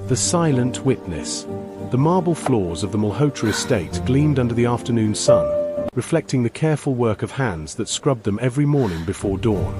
The silent witness. The marble floors of the Malhotra estate gleamed under the afternoon sun, reflecting the careful work of hands that scrubbed them every morning before dawn.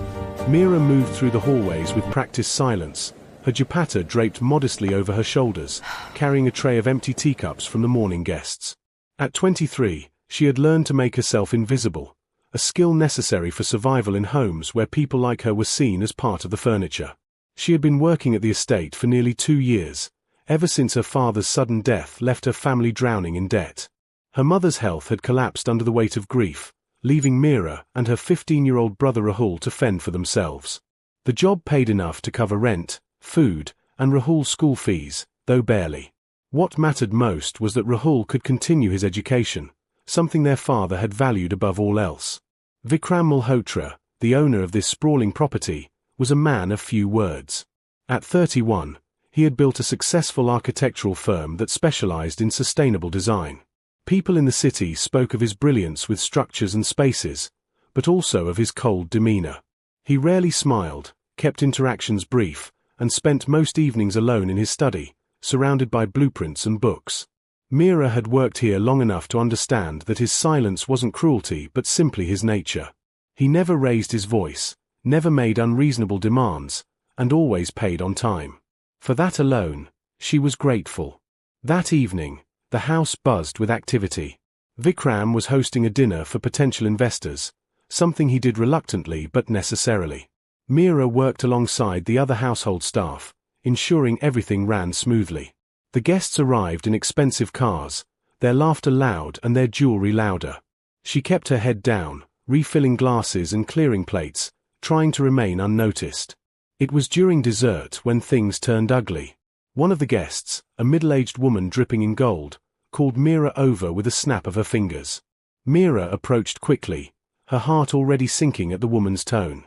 Mira moved through the hallways with practiced silence, her dupatta draped modestly over her shoulders, carrying a tray of empty teacups from the morning guests. At 23, she had learned to make herself invisible, a skill necessary for survival in homes where people like her were seen as part of the furniture. She had been working at the estate for nearly 2 years, ever since her father's sudden death left her family drowning in debt. Her mother's health had collapsed under the weight of grief, leaving Mira and her 15-year-old brother Rahul to fend for themselves. The job paid enough to cover rent, food, and Rahul's school fees, though barely. What mattered most was that Rahul could continue his education, something their father had valued above all else. Vikram Malhotra, the owner of this sprawling property, was a man of few words. At 31, he had built a successful architectural firm that specialized in sustainable design. People in the city spoke of his brilliance with structures and spaces, but also of his cold demeanor. He rarely smiled, kept interactions brief, and spent most evenings alone in his study, surrounded by blueprints and books. Mira had worked here long enough to understand that his silence wasn't cruelty but simply his nature. He never raised his voice, never made unreasonable demands, and always paid on time. For that alone, she was grateful. That evening, the house buzzed with activity. Vikram was hosting a dinner for potential investors, something he did reluctantly but necessarily. Mira worked alongside the other household staff, ensuring everything ran smoothly. The guests arrived in expensive cars, their laughter loud and their jewelry louder. She kept her head down, refilling glasses and clearing plates, trying to remain unnoticed. It was during dessert when things turned ugly. One of the guests, a middle-aged woman dripping in gold, called Mira over with a snap of her fingers. Mira approached quickly, her heart already sinking at the woman's tone.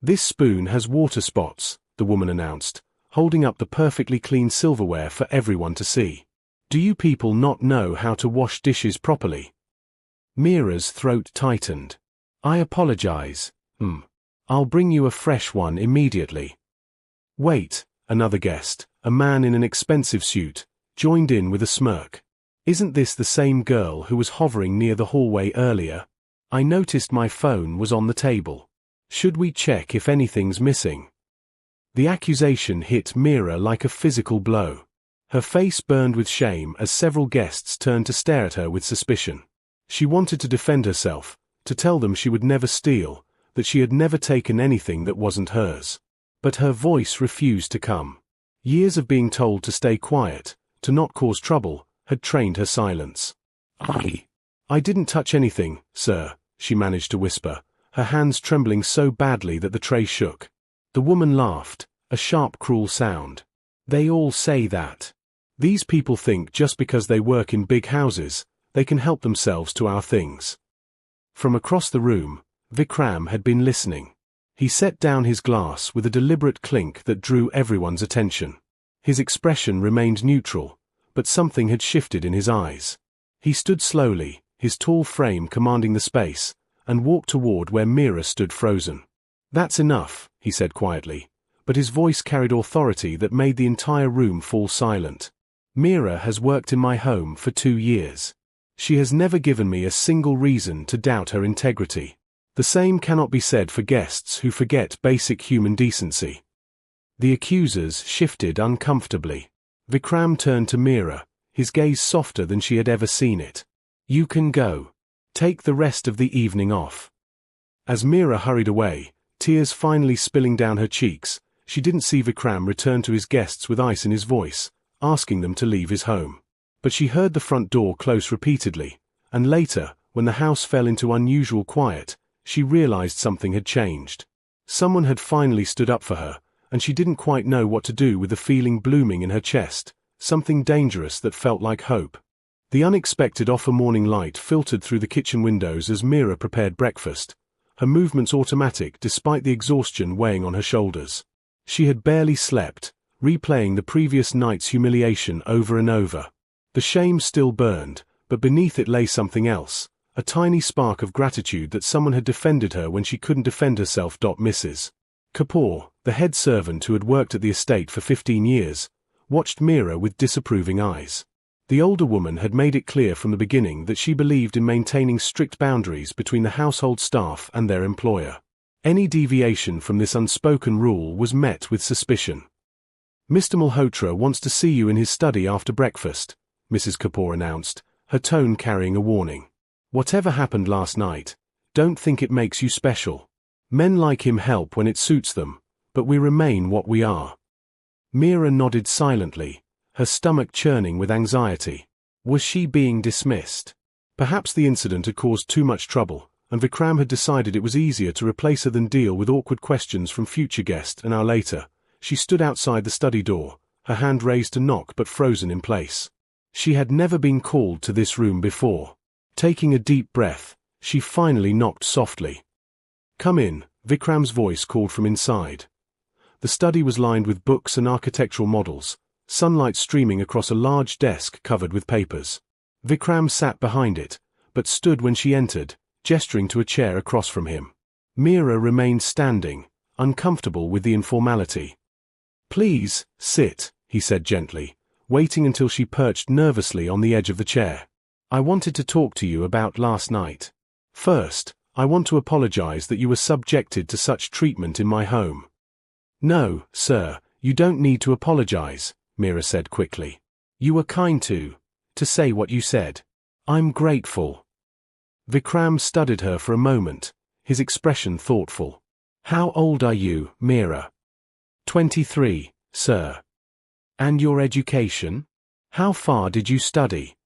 "This spoon has water spots," the woman announced, holding up the perfectly clean silverware for everyone to see. "Do you people not know how to wash dishes properly?" Mira's throat tightened. "I apologize. I'll bring you a fresh one immediately." "Wait," another guest, a man in an expensive suit, joined in with a smirk. "Isn't this the same girl who was hovering near the hallway earlier? I noticed my phone was on the table. Should we check if anything's missing?" The accusation hit Mira like a physical blow. Her face burned with shame as several guests turned to stare at her with suspicion. She wanted to defend herself, to tell them she would never steal, that she had never taken anything that wasn't hers. But her voice refused to come. Years of being told to stay quiet, to not cause trouble, had trained her silence. I didn't touch anything, sir," she managed to whisper, her hands trembling so badly that the tray shook. The woman laughed, a sharp, cruel sound. "They all say that. These people think just because they work in big houses, they can help themselves to our things." From across the room, Vikram had been listening. He set down his glass with a deliberate clink that drew everyone's attention. His expression remained neutral, but something had shifted in his eyes. He stood slowly, his tall frame commanding the space, and walked toward where Mira stood frozen. "That's enough," he said quietly, but his voice carried authority that made the entire room fall silent. "Mira has worked in my home for 2 years. She has never given me a single reason to doubt her integrity. The same cannot be said for guests who forget basic human decency." The accusers shifted uncomfortably. Vikram turned to Mira, his gaze softer than she had ever seen it. "You can go. Take the rest of the evening off." As Mira hurried away, tears finally spilling down her cheeks, she didn't see Vikram return to his guests with ice in his voice, asking them to leave his home. But she heard the front door close repeatedly, and later, when the house fell into unusual quiet, she realized something had changed. Someone had finally stood up for her, and she didn't quite know what to do with the feeling blooming in her chest, something dangerous that felt like hope. The unexpected offer morning light filtered through the kitchen windows as Mira prepared breakfast, her movements automatic despite the exhaustion weighing on her shoulders. She had barely slept, replaying the previous night's humiliation over and over. The shame still burned, but beneath it lay something else, a tiny spark of gratitude that someone had defended her when she couldn't defend herself. Mrs. Kapoor, the head servant who had worked at the estate for 15 years, watched Meera with disapproving eyes. The older woman had made it clear from the beginning that she believed in maintaining strict boundaries between the household staff and their employer. Any deviation from this unspoken rule was met with suspicion. "Mr. Malhotra wants to see you in his study after breakfast," Mrs. Kapoor announced, her tone carrying a warning. "Whatever happened last night, don't think it makes you special. Men like him help when it suits them, but we remain what we are." Meera nodded silently, her stomach churning with anxiety. Was she being dismissed? Perhaps the incident had caused too much trouble, and Vikram had decided it was easier to replace her than deal with awkward questions from future guests. An hour later, she stood outside the study door, her hand raised to knock but frozen in place. She had never been called to this room before. Taking a deep breath, she finally knocked softly. "Come in," Vikram's voice called from inside. The study was lined with books and architectural models, sunlight streaming across a large desk covered with papers. Vikram sat behind it, but stood when she entered, gesturing to a chair across from him. Meera remained standing, uncomfortable with the informality. "Please, sit," he said gently, waiting until she perched nervously on the edge of the chair. "I wanted to talk to you about last night. First, I want to apologize that you were subjected to such treatment in my home." "No, sir, you don't need to apologize," Meera said quickly. "You were kind to say what you said. I'm grateful." Vikram studied her for a moment, his expression thoughtful. "How old are you, Meera?" 23, sir." "And your education? How far did you study?"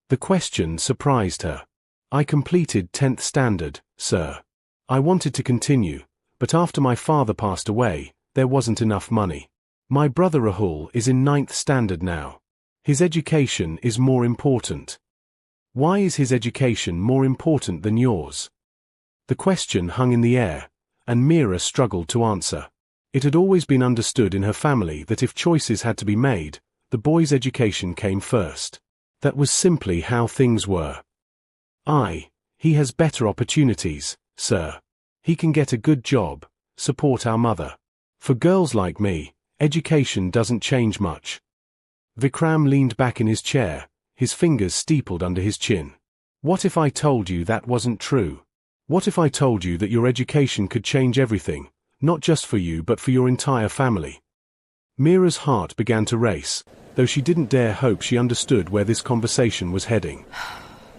The question surprised her. "I completed 10th standard, sir. I wanted to continue, but after my father passed away, there wasn't enough money. My brother Rahul is in 9th standard now. His education is more important." "Why is his education more important than yours?" The question hung in the air, and Meera struggled to answer. It had always been understood in her family that if choices had to be made, the boy's education came first. That was simply how things were. He has better opportunities, sir. He can get a good job, support our mother. For girls like me, education doesn't change much." Vikram leaned back in his chair, his fingers steepled under his chin. "What if I told you that wasn't true? What if I told you that your education could change everything, not just for you but for your entire family?" Meera's heart began to race, though she didn't dare hope she understood where this conversation was heading.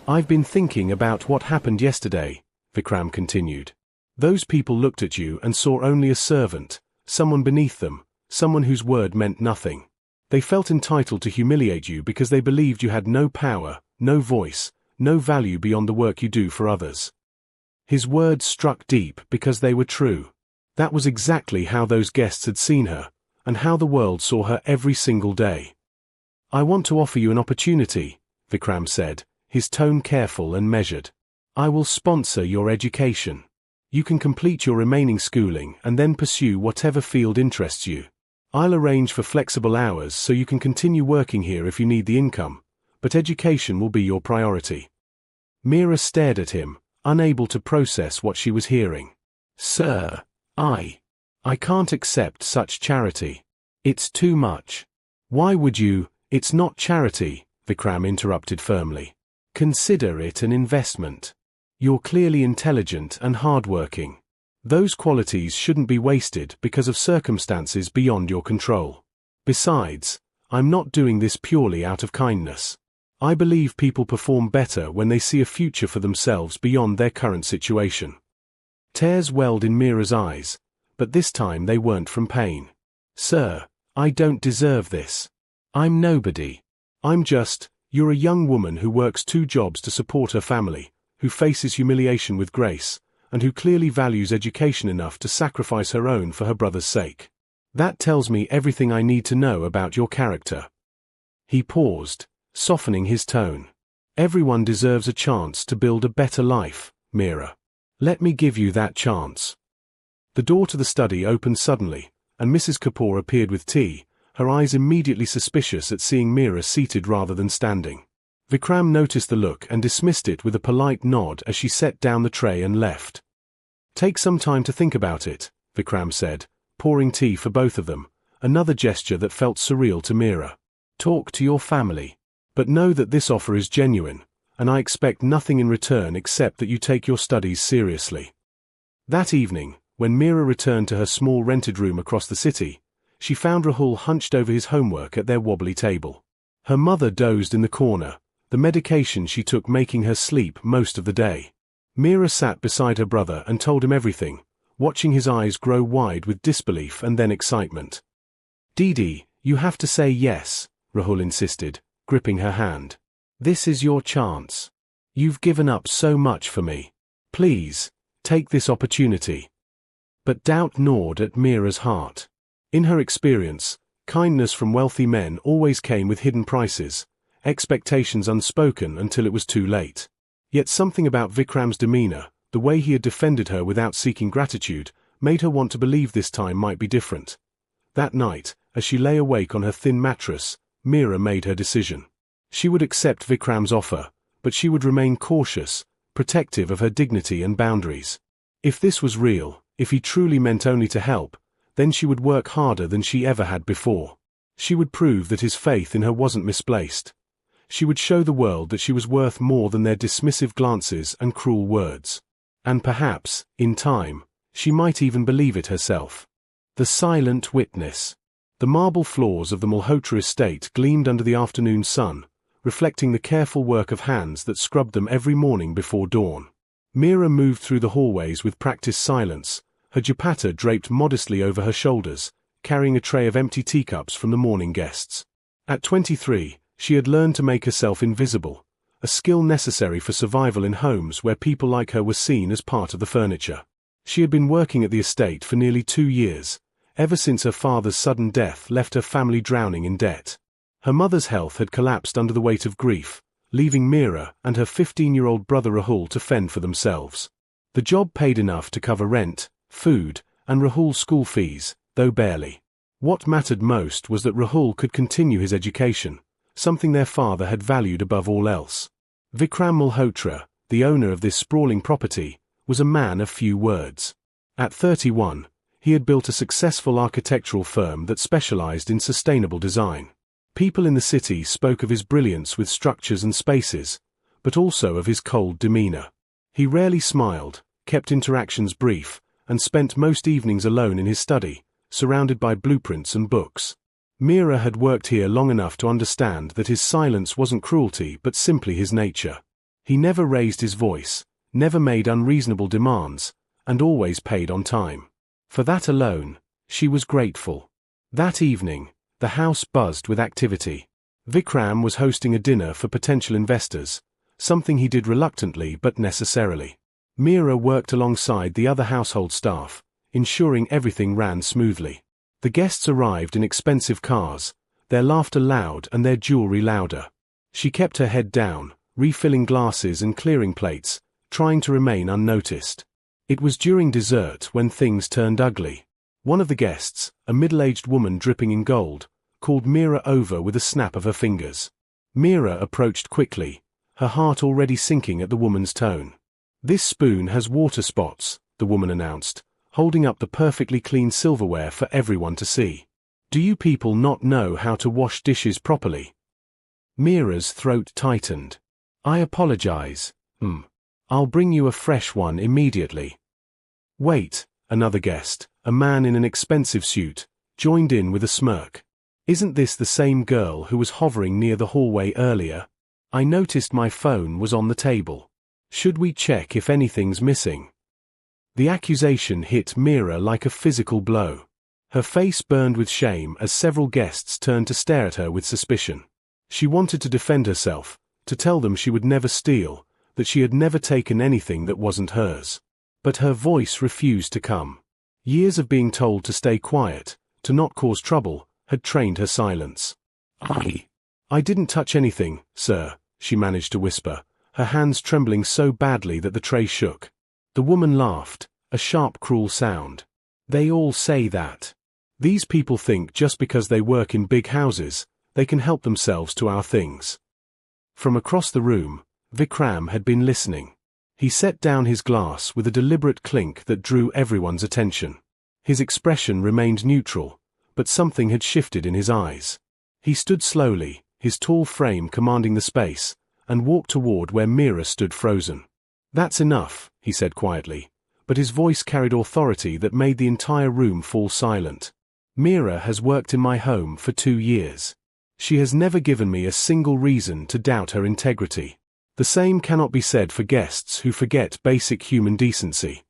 "I've been thinking about what happened yesterday," Vikram continued. "Those people looked at you and saw only a servant, someone beneath them, someone whose word meant nothing. They felt entitled to humiliate you because they believed you had no power, no voice, no value beyond the work you do for others." His words struck deep because they were true. That was exactly how those guests had seen her, and how the world saw her every single day. "I want to offer you an opportunity," Vikram said, his tone careful and measured. "I will sponsor your education. You can complete your remaining schooling and then pursue whatever field interests you. I'll arrange for flexible hours so you can continue working here if you need the income, but education will be your priority." Meera stared at him, unable to process what she was hearing. "Sir, I can't accept such charity. It's too much." "Why would you?" "It's not charity," Vikram interrupted firmly. "Consider it an investment. You're clearly intelligent and hardworking. Those qualities shouldn't be wasted because of circumstances beyond your control. Besides, I'm not doing this purely out of kindness. I believe people perform better when they see a future for themselves beyond their current situation." Tears welled in Meera's eyes, but this time they weren't from pain. "Sir, I don't deserve this. I'm nobody. You're a young woman who works 2 jobs to support her family, who faces humiliation with grace, and who clearly values education enough to sacrifice her own for her brother's sake. That tells me everything I need to know about your character." He paused, softening his tone. "Everyone deserves a chance to build a better life, Meera. Let me give you that chance." The door to the study opened suddenly, and Mrs. Kapoor appeared with tea, her eyes immediately suspicious at seeing Meera seated rather than standing. Vikram noticed the look and dismissed it with a polite nod as she set down the tray and left. "Take some time to think about it," Vikram said, pouring tea for both of them, another gesture that felt surreal to Mira. "Talk to your family. But know that this offer is genuine, and I expect nothing in return except that you take your studies seriously." That evening, when Mira returned to her small rented room across the city, she found Rahul hunched over his homework at their wobbly table. Her mother dozed in the corner, the medication she took making her sleep most of the day. Mira sat beside her brother and told him everything, watching his eyes grow wide with disbelief and then excitement. "Didi, you have to say yes," Rahul insisted, gripping her hand. "This is your chance. You've given up so much for me. Please, take this opportunity." But doubt gnawed at Mira's heart. In her experience, kindness from wealthy men always came with hidden prices, expectations unspoken until it was too late. Yet something about Vikram's demeanor, the way he had defended her without seeking gratitude, made her want to believe this time might be different. That night, as she lay awake on her thin mattress, Mira made her decision. She would accept Vikram's offer, but she would remain cautious, protective of her dignity and boundaries. If this was real, if he truly meant only to help, then she would work harder than she ever had before. She would prove that his faith in her wasn't misplaced. She would show the world that she was worth more than their dismissive glances and cruel words. And perhaps, in time, she might even believe it herself. The silent witness. The marble floors of the Malhotra estate gleamed under the afternoon sun, reflecting the careful work of hands that scrubbed them every morning before dawn. Mira moved through the hallways with practiced silence, her dupatta draped modestly over her shoulders, carrying a tray of empty teacups from the morning guests. At 23, she had learned to make herself invisible, a skill necessary for survival in homes where people like her were seen as part of the furniture. She had been working at the estate for nearly 2 years, ever since her father's sudden death left her family drowning in debt. Her mother's health had collapsed under the weight of grief, leaving Mira and her 15-year-old brother Rahul to fend for themselves. The job paid enough to cover rent, food, and Rahul's school fees, though barely. What mattered most was that Rahul could continue his education, something their father had valued above all else. Vikram Malhotra, the owner of this sprawling property, was a man of few words. At 31, he had built a successful architectural firm that specialized in sustainable design. People in the city spoke of his brilliance with structures and spaces, but also of his cold demeanor. He rarely smiled, kept interactions brief, and spent most evenings alone in his study, surrounded by blueprints and books. Mira had worked here long enough to understand that his silence wasn't cruelty but simply his nature. He never raised his voice, never made unreasonable demands, and always paid on time. For that alone, she was grateful. That evening, the house buzzed with activity. Vikram was hosting a dinner for potential investors, something he did reluctantly but necessarily. Mira worked alongside the other household staff, ensuring everything ran smoothly. The guests arrived in expensive cars, their laughter loud and their jewelry louder. She kept her head down, refilling glasses and clearing plates, trying to remain unnoticed. It was during dessert when things turned ugly. One of the guests, a middle-aged woman dripping in gold, called Mira over with a snap of her fingers. Mira approached quickly, her heart already sinking at the woman's tone. "This spoon has water spots," the woman announced, holding up the perfectly clean silverware for everyone to see. "Do you people not know how to wash dishes properly?" Mira's throat tightened. "I apologize. I'll bring you a fresh one immediately." "Wait," another guest, a man in an expensive suit, joined in with a smirk. "Isn't this the same girl who was hovering near the hallway earlier? I noticed my phone was on the table. Should we check if anything's missing?" The accusation hit Mira like a physical blow. Her face burned with shame as several guests turned to stare at her with suspicion. She wanted to defend herself, to tell them she would never steal, that she had never taken anything that wasn't hers. But her voice refused to come. Years of being told to stay quiet, to not cause trouble, had trained her silence. I didn't touch anything, sir," she managed to whisper, her hands trembling so badly that the tray shook. The woman laughed, a sharp, cruel sound. "They all say that. These people think just because they work in big houses, they can help themselves to our things." From across the room, Vikram had been listening. He set down his glass with a deliberate clink that drew everyone's attention. His expression remained neutral, but something had shifted in his eyes. He stood slowly, his tall frame commanding the space, and walked toward where Mira stood frozen. "That's enough," he said quietly, but his voice carried authority that made the entire room fall silent. "Mira has worked in my home for 2 years. She has never given me a single reason to doubt her integrity. The same cannot be said for guests who forget basic human decency."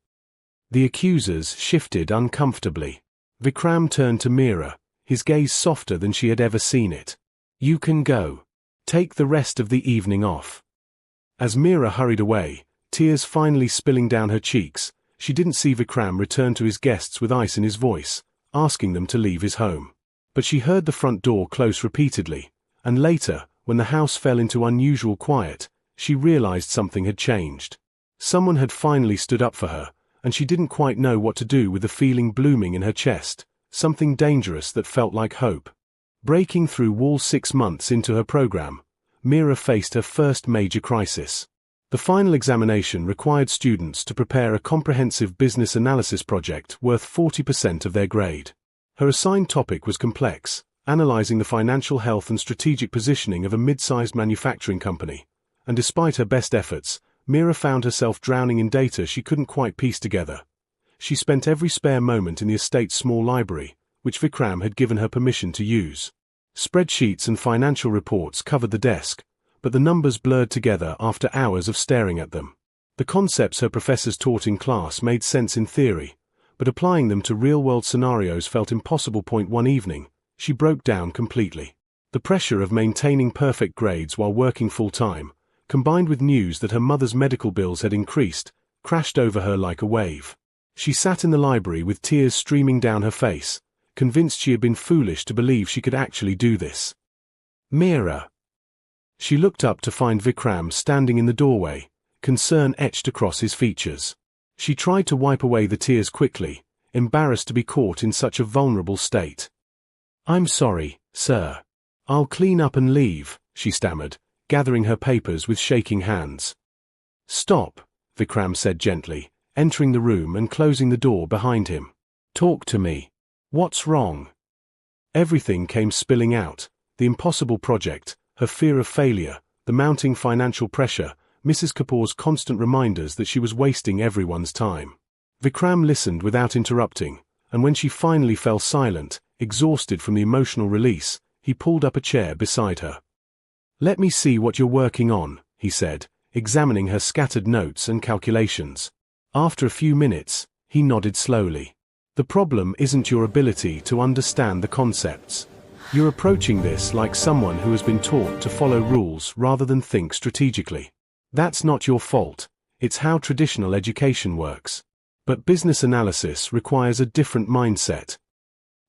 The accusers shifted uncomfortably. Vikram turned to Mira, his gaze softer than she had ever seen it. "You can go. Take the rest of the evening off." As Mira hurried away, tears finally spilling down her cheeks, she didn't see Vikram return to his guests with ice in his voice, asking them to leave his home. But she heard the front door close repeatedly, and later, when the house fell into unusual quiet, she realized something had changed. Someone had finally stood up for her, and she didn't quite know what to do with the feeling blooming in her chest, something dangerous that felt like hope. Breaking through walls 6 months into her program, Mira faced her first major crisis. The final examination required students to prepare a comprehensive business analysis project worth 40% of their grade. Her assigned topic was complex, analyzing the financial health and strategic positioning of a mid-sized manufacturing company, and despite her best efforts, Mira found herself drowning in data she couldn't quite piece together. She spent every spare moment in the estate's small library, which Vikram had given her permission to use. Spreadsheets and financial reports covered the desk, but the numbers blurred together after hours of staring at them. The concepts her professors taught in class made sense in theory, but applying them to real-world scenarios felt impossible. One evening, she broke down completely. The pressure of maintaining perfect grades while working full-time, combined with news that her mother's medical bills had increased, crashed over her like a wave. She sat in the library with tears streaming down her face, convinced she had been foolish to believe she could actually do this. "Mira." She looked up to find Vikram standing in the doorway, concern etched across his features. She tried to wipe away the tears quickly, embarrassed to be caught in such a vulnerable state. "I'm sorry, sir. I'll clean up and leave," she stammered, gathering her papers with shaking hands. "Stop," Vikram said gently, entering the room and closing the door behind him. "Talk to me. What's wrong?" Everything came spilling out: the impossible project, her fear of failure, the mounting financial pressure, Mrs. Kapoor's constant reminders that she was wasting everyone's time. Vikram listened without interrupting, and when she finally fell silent, exhausted from the emotional release, he pulled up a chair beside her. "Let me see what you're working on," he said, examining her scattered notes and calculations. After a few minutes, he nodded slowly. "The problem isn't your ability to understand the concepts. You're approaching this like someone who has been taught to follow rules rather than think strategically. That's not your fault, it's how traditional education works. But business analysis requires a different mindset."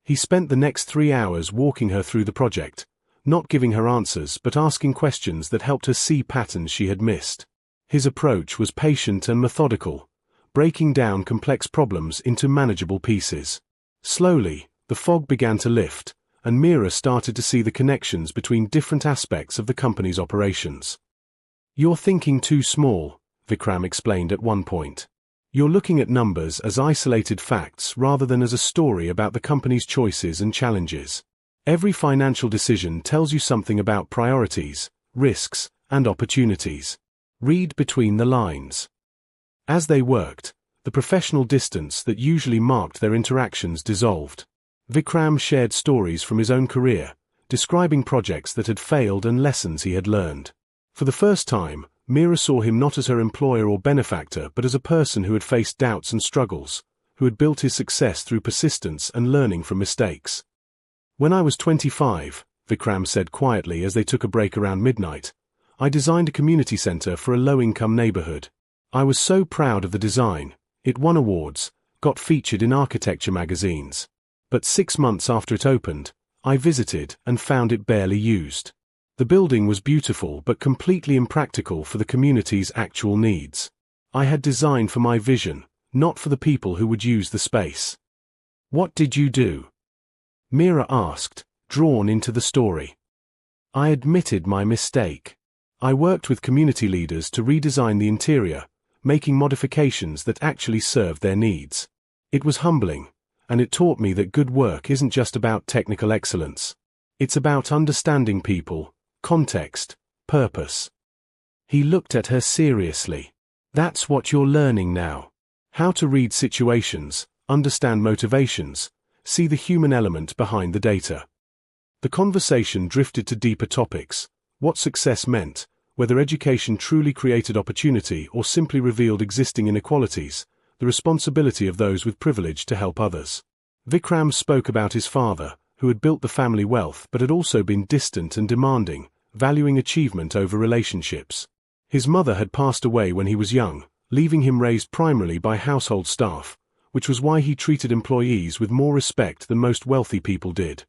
He spent the next 3 hours walking her through the project, not giving her answers but asking questions that helped her see patterns she had missed. His approach was patient and methodical, breaking down complex problems into manageable pieces. Slowly, the fog began to lift, and Mira started to see the connections between different aspects of the company's operations. "You're thinking too small," Vikram explained at one point. "You're looking at numbers as isolated facts rather than as a story about the company's choices and challenges. Every financial decision tells you something about priorities, risks, and opportunities. Read between the lines." As they worked, the professional distance that usually marked their interactions dissolved. Vikram shared stories from his own career, describing projects that had failed and lessons he had learned. For the first time, Mira saw him not as her employer or benefactor but as a person who had faced doubts and struggles, who had built his success through persistence and learning from mistakes. "When I was 25, Vikram said quietly as they took a break around midnight, I designed a community center for a low-income neighborhood. I was so proud of the design, it won awards, got featured in architecture magazines. But 6 months after it opened, I visited and found it barely used. The building was beautiful but completely impractical for the community's actual needs. I had designed for my vision, not for the people who would use the space." "What did you do?" Mira asked, drawn into the story. "I admitted my mistake. I worked with community leaders to redesign the interior, making modifications that actually served their needs. It was humbling, and it taught me that good work isn't just about technical excellence. It's about understanding people, context, purpose. He looked at her seriously. That's what you're learning now. How to read situations, understand motivations, see the human element behind the data. The conversation drifted to deeper topics: what success meant, whether education truly created opportunity or simply revealed existing inequalities, the responsibility of those with privilege to help others. Vikram spoke about his father, who had built the family wealth but had also been distant and demanding, valuing achievement over relationships. His mother had passed away when he was young, leaving him raised primarily by household staff, which was why he treated employees with more respect than most wealthy people did.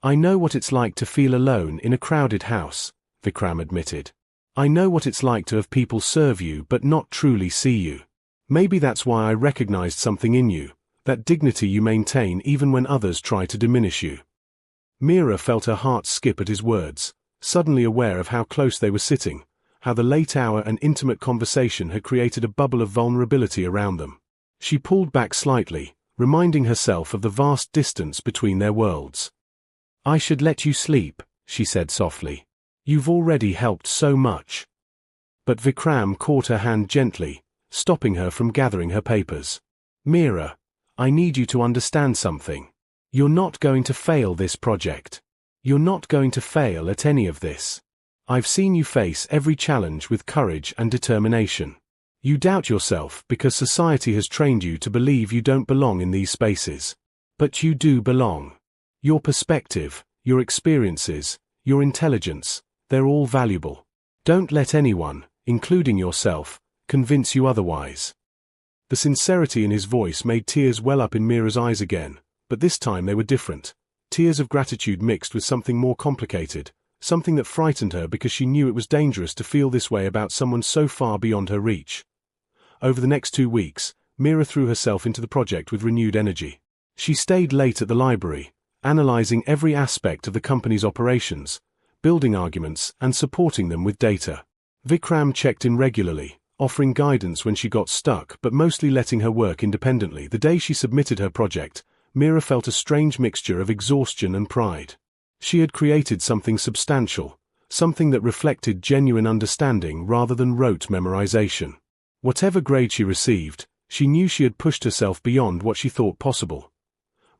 "I know what it's like to feel alone in a crowded house," Vikram admitted. "I know what it's like to have people serve you but not truly see you. Maybe that's why I recognized something in you, that dignity you maintain even when others try to diminish you." Meera felt her heart skip at his words, suddenly aware of how close they were sitting, how the late hour and intimate conversation had created a bubble of vulnerability around them. She pulled back slightly, reminding herself of the vast distance between their worlds. "I should let you sleep," she said softly. "You've already helped so much." But Vikram caught her hand gently, stopping her from gathering her papers. "Meera, I need you to understand something. You're not going to fail this project. You're not going to fail at any of this. I've seen you face every challenge with courage and determination. You doubt yourself because society has trained you to believe you don't belong in these spaces. But you do belong. Your perspective, your experiences, your intelligence, they're all valuable. Don't let anyone, including yourself, convince you otherwise." The sincerity in his voice made tears well up in Meera's eyes again, but this time they were different. Tears of gratitude mixed with something more complicated, something that frightened her because she knew it was dangerous to feel this way about someone so far beyond her reach. Over the next 2 weeks, Meera threw herself into the project with renewed energy. She stayed late at the library, analyzing every aspect of the company's operations, building arguments and supporting them with data. Vikram checked in regularly, offering guidance when she got stuck but mostly letting her work independently. The day she submitted her project, Meera felt a strange mixture of exhaustion and pride. She had created something substantial, something that reflected genuine understanding rather than rote memorization. Whatever grade she received, she knew she had pushed herself beyond what she thought possible.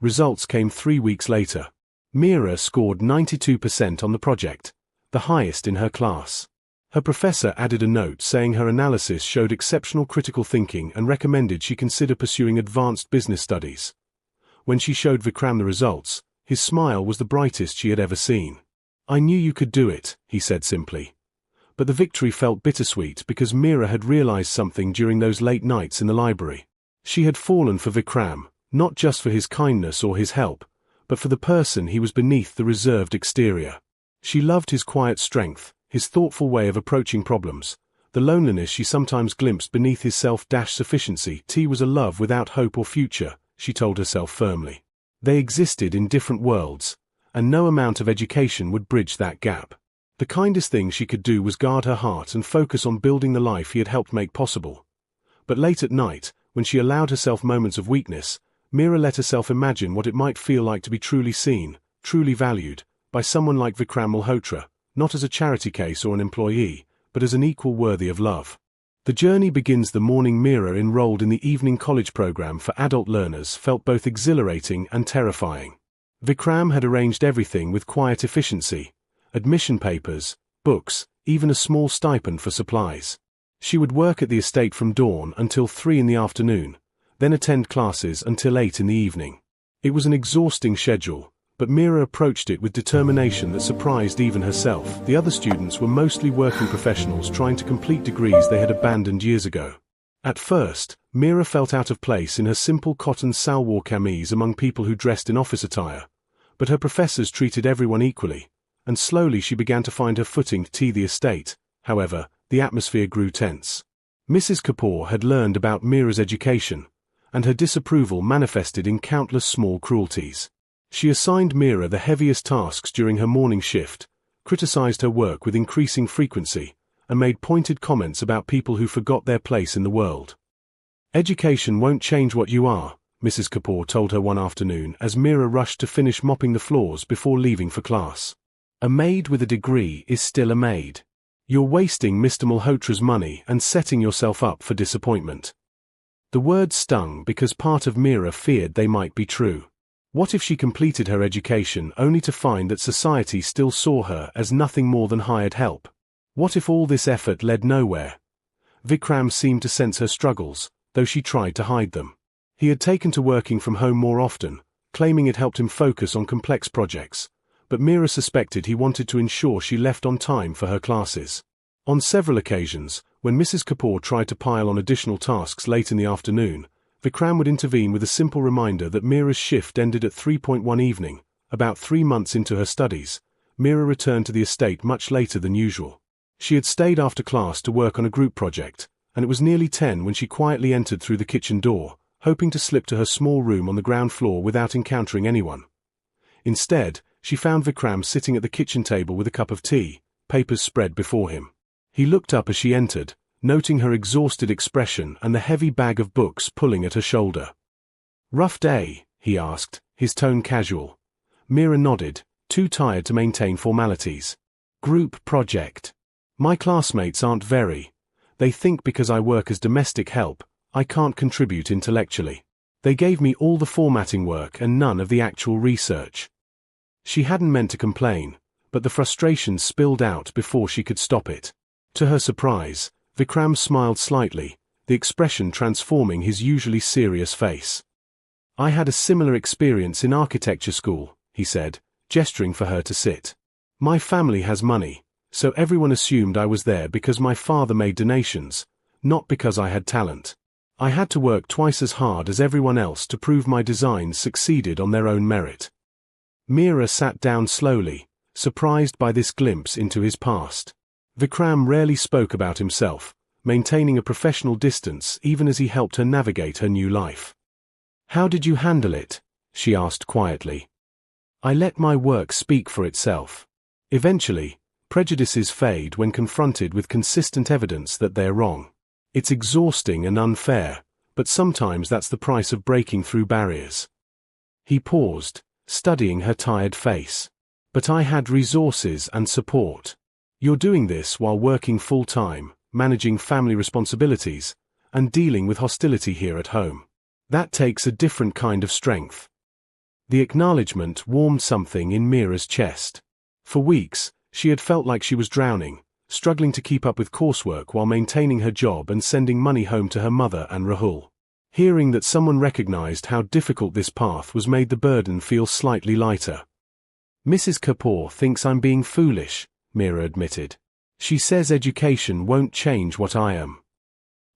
Results came 3 weeks later. Meera scored 92% on the project, the highest in her class. Her professor added a note saying her analysis showed exceptional critical thinking and recommended she consider pursuing advanced business studies. When she showed Vikram the results, his smile was the brightest she had ever seen. "I knew you could do it," he said simply. But the victory felt bittersweet because Meera had realized something during those late nights in the library. She had fallen for Vikram, not just for his kindness or his help, but for the person he was beneath the reserved exterior. She loved his quiet strength, his thoughtful way of approaching problems, the loneliness she sometimes glimpsed beneath his self-sufficiency. T was a love without hope or future, she told herself firmly. They existed in different worlds, and no amount of education would bridge that gap. The kindest thing she could do was guard her heart and focus on building the life he had helped make possible. But late at night, when she allowed herself moments of weakness, Meera let herself imagine what it might feel like to be truly seen, truly valued, by someone like Vikram Malhotra, not as a charity case or an employee, but as an equal worthy of love. The journey begins the morning Meera enrolled in the evening college program for adult learners felt both exhilarating and terrifying. Vikram had arranged everything with quiet efficiency: admission papers, books, even a small stipend for supplies. She would work at the estate from dawn until 3 in the afternoon, then attend classes until 8 in the evening. It was an exhausting schedule, but Meera approached it with determination that surprised even herself. The other students were mostly working professionals trying to complete degrees they had abandoned years ago. At first, Meera felt out of place in her simple cotton salwar kameez among people who dressed in office attire, but her professors treated everyone equally, and slowly she began to find her footing to the estate. However, the atmosphere grew tense. Mrs. Kapoor had learned about Meera's education, and her disapproval manifested in countless small cruelties. She assigned Meera the heaviest tasks during her morning shift, criticized her work with increasing frequency, and made pointed comments about people who forgot their place in the world. "Education won't change what you are," Mrs. Kapoor told her one afternoon as Meera rushed to finish mopping the floors before leaving for class. A maid with a degree is still a maid. You're wasting Mr. Malhotra's money and setting yourself up for disappointment. The words stung because part of Meera feared they might be true. What if she completed her education only to find that society still saw her as nothing more than hired help? What if all this effort led nowhere? Vikram seemed to sense her struggles, though she tried to hide them. He had taken to working from home more often, claiming it helped him focus on complex projects, but Meera suspected he wanted to ensure she left on time for her classes. On several occasions, when Mrs. Kapoor tried to pile on additional tasks late in the afternoon, Vikram would intervene with a simple reminder that Meera's shift ended at 3:1 evening. About 3 months into her studies, Meera returned to the estate much later than usual. She had stayed after class to work on a group project, and it was nearly 10 when she quietly entered through the kitchen door, hoping to slip to her small room on the ground floor without encountering anyone. Instead, she found Vikram sitting at the kitchen table with a cup of tea, papers spread before him. He looked up as she entered, noting her exhausted expression and the heavy bag of books pulling at her shoulder. "Rough day?" he asked, his tone casual. Meera nodded, too tired to maintain formalities. "Group project. My classmates aren't very. They think because I work as domestic help, I can't contribute intellectually. They gave me all the formatting work and none of the actual research." She hadn't meant to complain, but the frustration spilled out before she could stop it. To her surprise, Vikram smiled slightly, the expression transforming his usually serious face. "I had a similar experience in architecture school," he said, gesturing for her to sit. "My family has money, so everyone assumed I was there because my father made donations, not because I had talent. I had to work twice as hard as everyone else to prove my designs succeeded on their own merit." Meera sat down slowly, surprised by this glimpse into his past. Vikram rarely spoke about himself, maintaining a professional distance even as he helped her navigate her new life. "How did you handle it?" she asked quietly. "I let my work speak for itself. Eventually, prejudices fade when confronted with consistent evidence that they're wrong. It's exhausting and unfair, but sometimes that's the price of breaking through barriers." He paused, studying her tired face. "But I had resources and support. You're doing this while working full-time, managing family responsibilities, and dealing with hostility here at home. That takes a different kind of strength." The acknowledgement warmed something in Meera's chest. For weeks, she had felt like she was drowning, struggling to keep up with coursework while maintaining her job and sending money home to her mother and Rahul. Hearing that someone recognized how difficult this path was made the burden feel slightly lighter. "Mrs. Kapoor thinks I'm being foolish," Meera admitted. "She says education won't change what I am."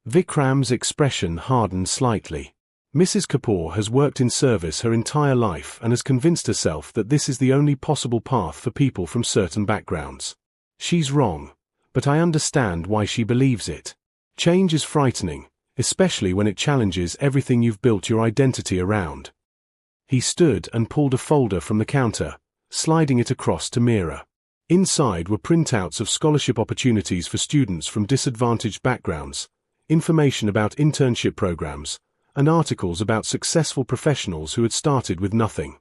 Vikram's expression hardened slightly. Mrs. Kapoor has worked in service her entire life and has convinced herself that this is the only possible path for people from certain backgrounds. She's wrong, but I understand why she believes it. Change is frightening, especially when it challenges everything you've built your identity around. He stood and pulled a folder from the counter, sliding it across to Meera. Inside were printouts of scholarship opportunities for students from disadvantaged backgrounds, information about internship programs, and articles about successful professionals who had started with nothing.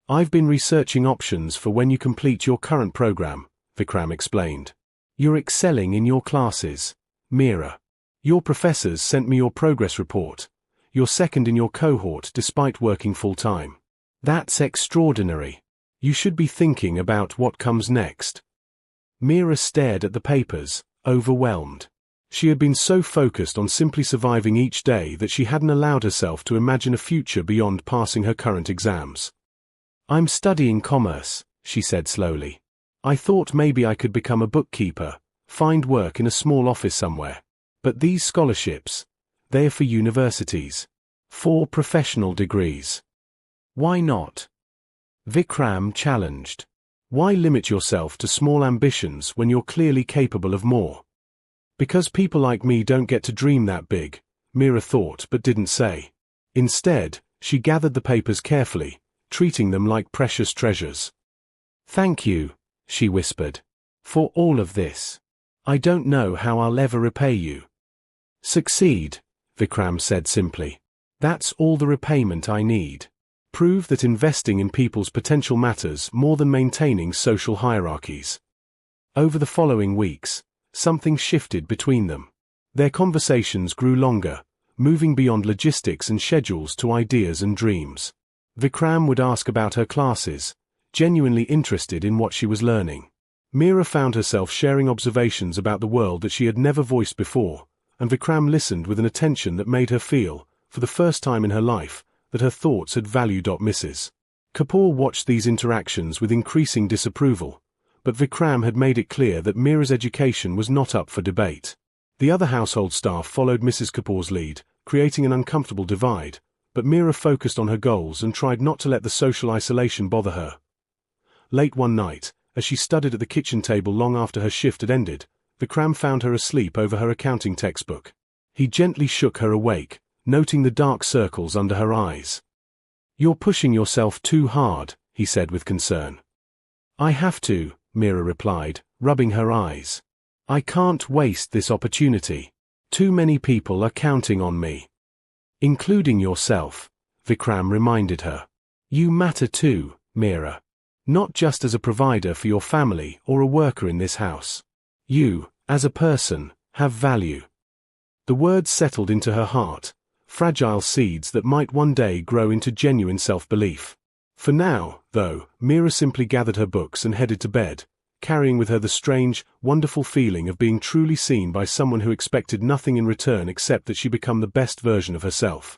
"I've been researching options for when you complete your current program," Vikram explained. "You're excelling in your classes, Meera. Your professors sent me your progress report. You're second in your cohort despite working full-time. That's extraordinary. You should be thinking about what comes next." Meera stared at the papers, overwhelmed. She had been so focused on simply surviving each day that she hadn't allowed herself to imagine a future beyond passing her current exams. "I'm studying commerce," she said slowly. "I thought maybe I could become a bookkeeper, find work in a small office somewhere. But these scholarships, they're for universities. For professional degrees. Why not?" Vikram challenged. "Why limit yourself to small ambitions when you're clearly capable of more?" "Because people like me don't get to dream that big," Meera thought but didn't say. Instead, she gathered the papers carefully, treating them like precious treasures. "Thank you," she whispered, "for all of this. I don't know how I'll ever repay you." "Succeed," Vikram said simply. That's all the repayment I need. Prove that investing in people's potential matters more than maintaining social hierarchies. Over the following weeks, something shifted between them. Their conversations grew longer, moving beyond logistics and schedules to ideas and dreams. Vikram would ask about her classes, genuinely interested in what she was learning. Meera found herself sharing observations about the world that she had never voiced before, and Vikram listened with an attention that made her feel, for the first time in her life, that her thoughts had value. Mrs. Kapoor watched these interactions with increasing disapproval, but Vikram had made it clear that Meera's education was not up for debate. The other household staff followed Mrs. Kapoor's lead, creating an uncomfortable divide, but Meera focused on her goals and tried not to let the social isolation bother her. Late one night, as she studied at the kitchen table long after her shift had ended, Vikram found her asleep over her accounting textbook. He gently shook her awake, noting the dark circles under her eyes. "You're pushing yourself too hard," he said with concern. "I have to," Meera replied, rubbing her eyes. "I can't waste this opportunity. Too many people are counting on me." "Including yourself," Vikram reminded her. "You matter too, Meera. Not just as a provider for your family or a worker in this house. You, as a person, have value." The words settled into her heart, fragile seeds that might one day grow into genuine self-belief. For now, though, Meera simply gathered her books and headed to bed, carrying with her the strange, wonderful feeling of being truly seen by someone who expected nothing in return except that she become the best version of herself.